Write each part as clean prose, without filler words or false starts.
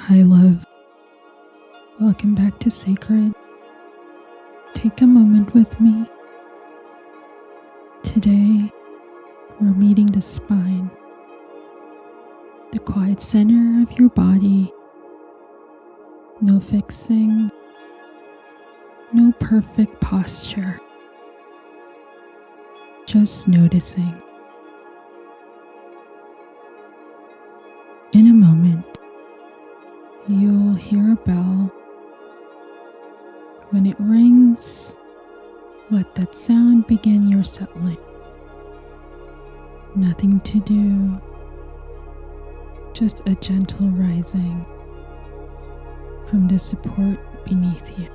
Hi, love. Welcome back to Sacred. Take a moment with me. Today, we're meeting the spine, the quiet center of your body. No fixing, no perfect posture, just noticing. In a moment, you'll hear a bell. When it rings, let that sound begin your settling. Nothing to do, just a gentle rising from the support beneath you.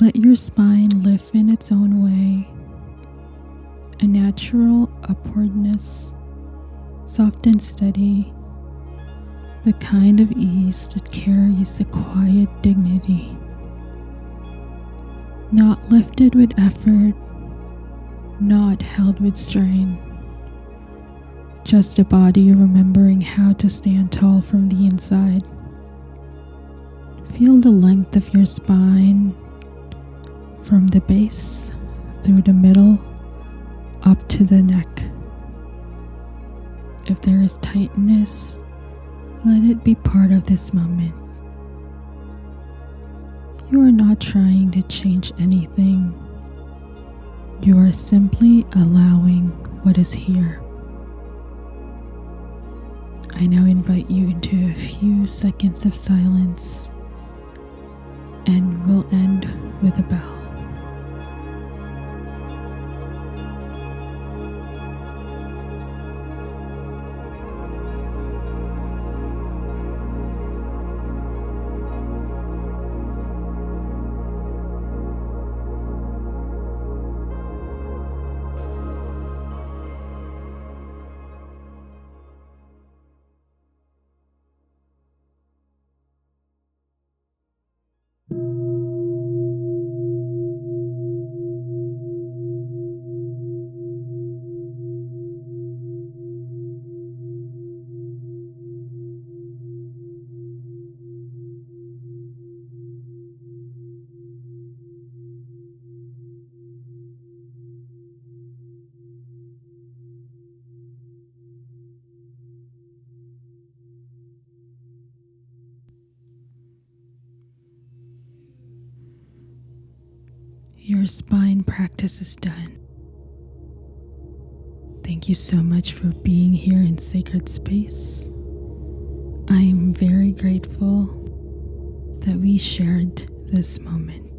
Let your spine lift in its own way, a natural upwardness, soft and steady, the kind of ease that carries a quiet dignity. Not lifted with effort, not held with strain, just a body remembering how to stand tall from the inside. Feel the length of your spine, from the base, through the middle, up to the neck. If there is tightness, let it be part of this moment. You are not trying to change anything. You are simply allowing what is here. I now invite you into a few seconds of silence, and we'll end with a bell. Your spine practice is done. Thank you so much for being here in Sacred Space. I am very grateful that we shared this moment.